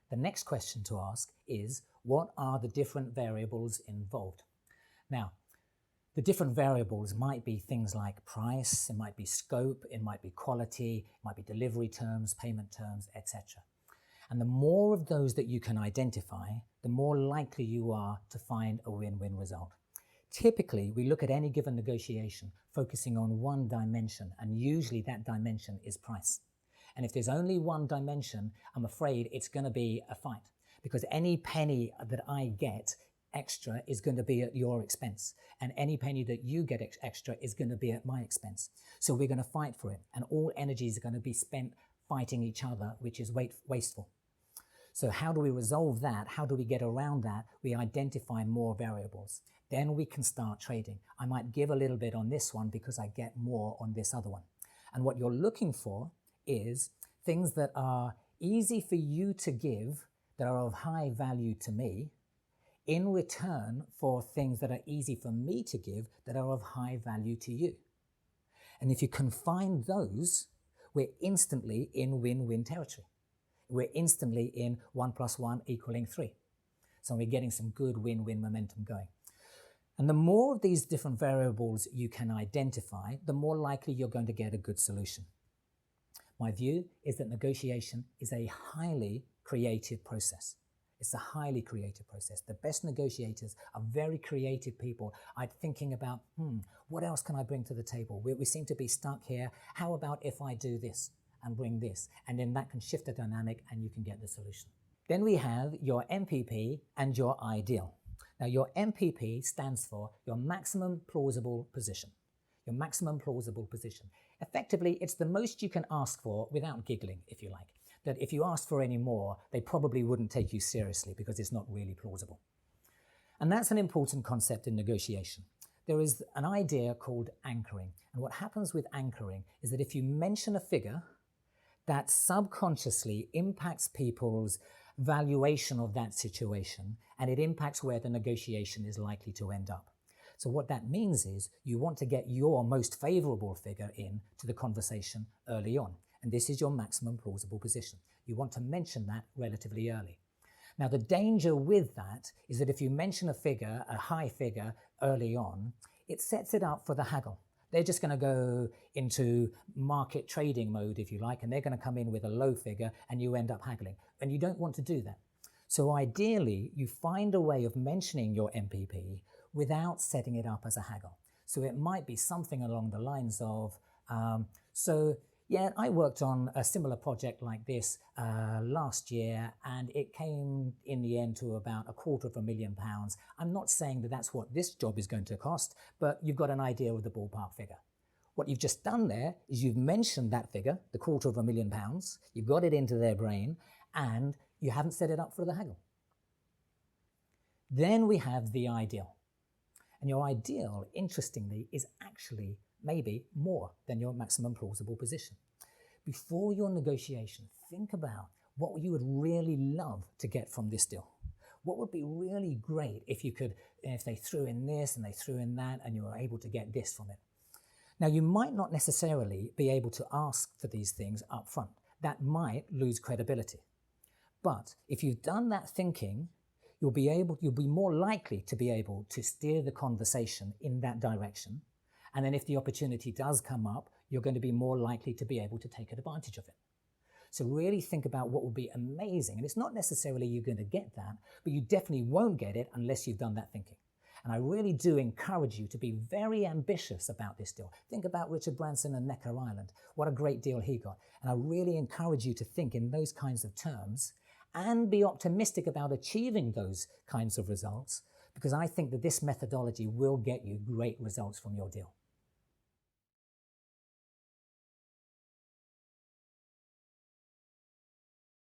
The next question to ask is, what are the different variables involved? Now, the different variables might be things like price, it might be scope, it might be quality, it might be delivery terms, payment terms, etc. And the more of those that you can identify, the more likely you are to find a win-win result. Typically, we look at any given negotiation focusing on one dimension, and usually that dimension is price. And if there's only one dimension, I'm afraid it's going to be a fight, because any penny that I get extra is going to be at your expense, and any penny that you get extra is going to be at my expense. So we're going to fight for it, and all energies are going to be spent fighting each other, which is wasteful. So how do we resolve that? How do we get around that? We identify more variables. Then we can start trading. I might give a little bit on this one because I get more on this other one. And what you're looking for is things that are easy for you to give, that are of high value to me, in return for things that are easy for me to give, that are of high value to you. And if you can find those, we're instantly in win-win territory. We're instantly in 1 + 1 = 3. So we're getting some good win-win momentum going. And the more of these different variables you can identify, the more likely you're going to get a good solution. My view is that negotiation is a highly creative process. It's a highly creative process. The best negotiators are very creative people. I'm thinking about, what else can I bring to the table? We seem to be stuck here. How about if I do this and bring this? And then that can shift the dynamic and you can get the solution. Then we have your MPP and your ideal. Now, your MPP stands for your maximum plausible position. Your maximum plausible position. Effectively, it's the most you can ask for without giggling, if you like. That if you asked for any more, they probably wouldn't take you seriously because it's not really plausible. And that's an important concept in negotiation. There is an idea called anchoring. And what happens with anchoring is that if you mention a figure, that subconsciously impacts people's valuation of that situation, and it impacts where the negotiation is likely to end up. So what that means is you want to get your most favorable figure in to the conversation early on. And this is your maximum plausible position. You want to mention that relatively early. Now, the danger with that is that if you mention a figure, a high figure, early on, it sets it up for the haggle. They're just going to go into market trading mode, if you like, and they're going to come in with a low figure and you end up haggling. And you don't want to do that. So ideally, you find a way of mentioning your MPP without setting it up as a haggle. So it might be something along the lines of, yeah, I worked on a similar project like this last year, and it came in the end to about £250,000. I'm not saying that that's what this job is going to cost, but you've got an idea of the ballpark figure. What you've just done there is you've mentioned that figure, the £250,000, you've got it into their brain, and you haven't set it up for the haggle. Then we have the ideal. And your ideal, interestingly, is actually maybe more than your maximum plausible position. Before your negotiation, think about what you would really love to get from this deal. What would be really great if they threw in this and they threw in that and you were able to get this from it. Now, you might not necessarily be able to ask for these things up front. That might lose credibility. But if you've done that thinking, you'll be more likely to be able to steer the conversation in that direction. And then if the opportunity does come up, you're going to be more likely to be able to take advantage of it. So really think about what would be amazing. And it's not necessarily you're going to get that, but you definitely won't get it unless you've done that thinking. And I really do encourage you to be very ambitious about this deal. Think about Richard Branson and Necker Island. What a great deal he got. And I really encourage you to think in those kinds of terms and be optimistic about achieving those kinds of results, because I think that this methodology will get you great results from your deal.